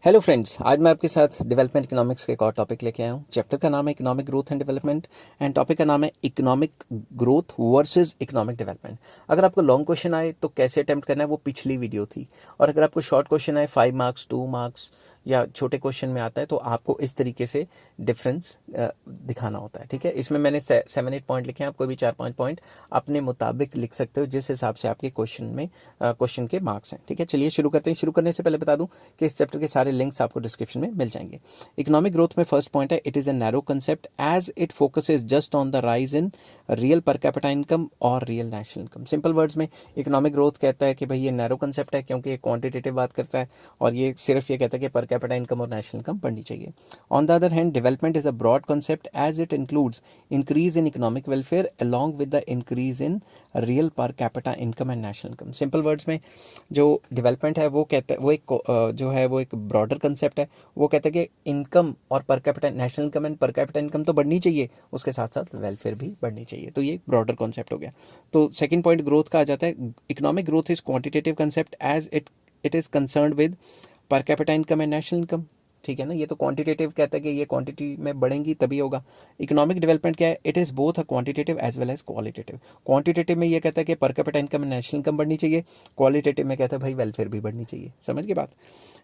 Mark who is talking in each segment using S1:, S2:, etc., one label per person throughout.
S1: Hello friends, आज मैं आपके साथ डेवलपमेंट इकोनॉमिक्स का एक और टॉपिक लेके आया हूँ। चैप्टर का नाम है economic growth and development and topic का नाम है economic growth versus economic development. अगर आपको लॉन्ग क्वेश्चन आए तो कैसे अटेम्प्ट करना है वो पिछली वीडियो थी, और अगर आपको शॉर्ट क्वेश्चन आए 5 मार्क्स 2 मार्क्स या छोटे क्वेश्चन में आता है तो आपको इस तरीके से डिफरेंस दिखाना होता है। ठीक है, इसमें मैंने 7-8 पॉइंट लिखे हैं, आप कोई भी 4-5 पॉइंट अपने मुताबिक लिख सकते हो जिस हिसाब से आपके क्वेश्चन के मार्क्स हैं। ठीक है, चलिए शुरू करते हैं। शुरू करने से पहले बता दूं कि इस चैप्टर के सारे लिंक्स आपको डिस्क्रिप्शन में मिल जाएंगे। इकोनॉमिक ग्रोथ में फर्स्ट पॉइंट है, it is a narrow concept as it focuses just on the rise in real per capita income और real national income. Simple words में इकोनॉमिक ग्रोथ कहता है कि भाई ये नैरो कंसेप्ट है क्योंकि ये क्वांटिटेटिव बात करता है और ये सिर्फ ये कहता है कि पर कैपिटा इनकम और नेशनल इनकम बढ़नी चाहिए। On the other hand development is a broad concept as it includes increase in economic welfare along with the increase in real per capita income and national income. Simple words में जो development है वो कहता है, वो एक जो है वो एक ब्रॉडर कंसेप्ट है। वो कहता है कि इनकम और per capita national income and पर कैपिटा इनकम तो बढ़नी चाहिए, उसके साथ साथ वेलफेयर भी बढ़नी चाहिए। तो ये एक ब्रॉडर कॉन्सेप्ट हो गया। तो सेकंड पॉइंट ग्रोथ का आ जाता है, economic growth is quantitative concept as it is concerned with per capita income and national income. ठीक है ना, ये तो क्वांटिटेटिव कहता है कि ये क्वांटिटी में बढ़ेंगी तभी होगा। इकोनॉमिक डेवलपमेंट क्या है, it is both a quantitative as well as qualitative. Quantitative में ये कहता है कि per capita income and national income बढ़नी चाहिए, क्वालिटेटिव में कहता है भाई वेलफेयर भी बढ़नी चाहिए। समझ के बात।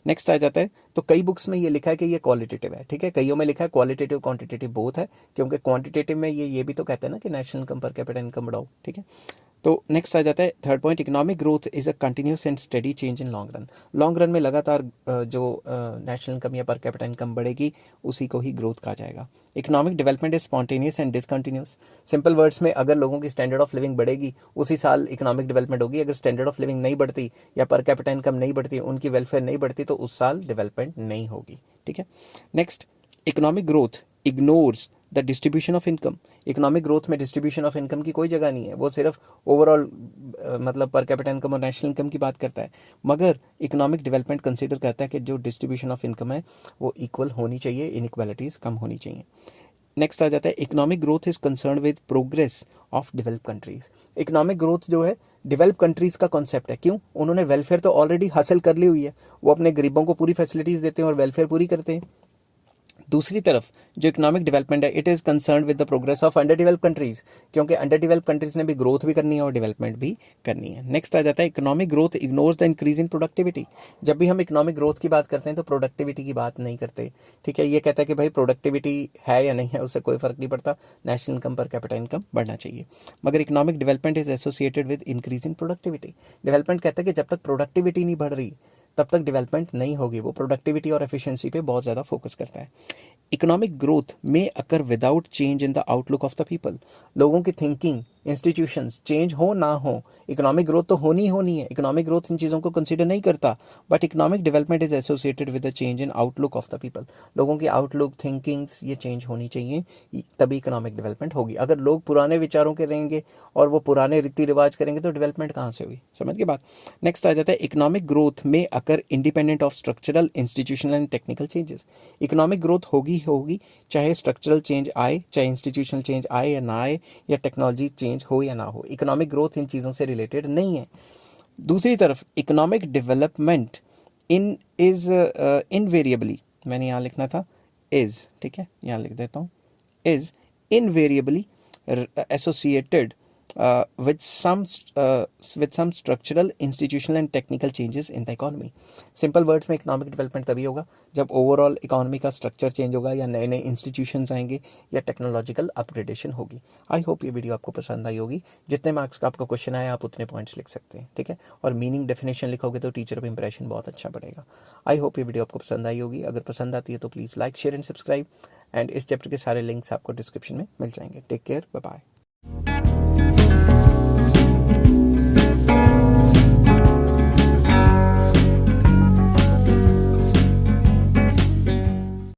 S1: नेक्स्ट आ जाता है, तो कई बुक्स में ये लिखा है कि ये क्वालिटेटिव है। ठीक है, कईयों में लिखा है क्वालिटेटिव क्वांटिटेटिव बोथ है, क्योंकि क्वांटिटेटिव में ये भी तो कहते हैं ना कि नेशनल इनकम पर कैपिटा इनकम बढ़ाओ। ठीक है, तो नेक्स्ट आ जाता है third point, economic growth is a continuous and study change in long run. Long run में लगातार जो नेशनल इनकम या पर कैपिटा इनकम बढ़ेगी उसी को ही ग्रोथ कहा जाएगा। Economic development is spontaneous and discontinuous. Simple words में अगर लोगों की स्टैंडर्ड ऑफ लिविंग बढ़ेगी उसी साल इकोनॉमिक डेवलपमेंट होगी। अगर स्टैंडर्ड ऑफ लिविंग नहीं बढ़ती या पर कैपिटा इनकम नहीं बढ़ती, उनकी वेलफेयर नहीं बढ़ती, तो उस साल डेवलपमेंट नहीं होगी। ठीक है, next, economic growth ignores the distribution of income. Economic growth में डिस्ट्रीब्यूशन ऑफ इनकम की कोई जगह नहीं है, वो सिर्फ ओवरऑल मतलब पर कैपिटा इनकम और नेशनल इनकम की बात करता है। मगर इकोनॉमिक डेवलपमेंट कंसीडर करता है कि जो डिस्ट्रीब्यूशन ऑफ इनकम है वो इक्वल होनी चाहिए, इनइक्वालिटीज कम होनी चाहिए। नेक्स्ट आ जाता है, economic growth is concern with progress of develop countries. Economic growth जो है डेवलप कंट्रीज का कॉन्सेप्ट है। क्यों? उन्होंने वेलफेयर तो ऑलरेडी हासिल कर ली हुई है, वो अपने गरीबों को पूरी फैसिलिटीज देते हैं और वेलफेयर पूरी करते हैं। दूसरी तरफ जो इकोनॉमिक डेवलपमेंट है, it is concern with the progress of under develop countries, क्योंकि अंडर डेवलप कंट्रीज ने भी ग्रोथ भी करनी है और डेवलपमेंट भी करनी है। नेक्स्ट आ जाता है, economic growth ignores the increase in productivity. जब भी हम इकोनॉमिक ग्रोथ की बात करते हैं तो प्रोडक्टिविटी की बात नहीं करते। ठीक है, ये कहता है कि भाई प्रोडक्टिविटी है या नहीं है उससे कोई फर्क नहीं पड़ता, नेशनल इनकम पर कैपिटा इनकम बढ़ना चाहिए। मगर economic development is associated with increase in productivity. Development कहता है कि जब तक प्रोडक्टिविटी नहीं बढ़ रही तब तक डेवलपमेंट नहीं होगी। वो प्रोडक्टिविटी और एफिशिएंसी पे बहुत ज़्यादा फोकस करता है। इकोनॉमिक ग्रोथ में occur without change in the outlook of the people. लोगों की थिंकिंग, इंस्टीट्यूशंस चेंज हो ना हो, इकोनॉमिक ग्रोथ तो होनी होनी है। इकोनॉमिक ग्रोथ इन चीज़ों को कंसीडर नहीं करता, but economic development is associated with the change in outlook of the people. लोगों की आउटलुक, थिंकिंग्स ये चेंज होनी चाहिए, तभी इकोनॉमिक डेवलपमेंट होगी। अगर लोग पुराने विचारों के रहेंगे और वो पुराने रीति रिवाज करेंगे तो डेवलपमेंट कहाँ से हुई? समझ के बात। नेक्स्ट आ जाता है, इकोनॉमिक ग्रोथ में occur independent of structural, institutional and technical changes. Economic growth होगी होगी चाहे स्ट्रक्चरल चेंज आए, चाहे इंस्टीट्यूशनल चेंज आए या ना आए, या टेक्नोलॉजी चेंज हो या ना हो, इकोनॉमिक ग्रोथ इन चीज़ों से रिलेटेड नहीं है। दूसरी तरफ economic development in is invariably, मैंने यहाँ लिखना था इज, ठीक है यहाँ लिख देता हूँ, is invariably associated with some structural, institutional and technical changes in the economy. Simple words में इकोनॉमिक डेवलपमेंट तभी होगा जब ओवरऑल इकोनॉमी का स्ट्रक्चर चेंज होगा, या नए नए इंस्टीट्यूशंस आएंगे, या टेक्नोलॉजिकल अपग्रेडेशन होगी। आई होप ये वीडियो आपको पसंद आई होगी। जितने मार्क्स का आपका क्वेश्चन आया आप उतने पॉइंट्स लिख सकते हैं। ठीक है, और मीनिंग डेफिनेशन लिखोगे तो टीचर का इंप्रेशन बहुत अच्छा बढ़ेगा। आई होप ये वीडियो आपको पसंद आई होगी। अगर पसंद आती है तो please like, share and subscribe, and इस चैप्टर के सारे लिंक्स आपको डिस्क्रिप्शन में मिल जाएंगे। Take care, bye bye.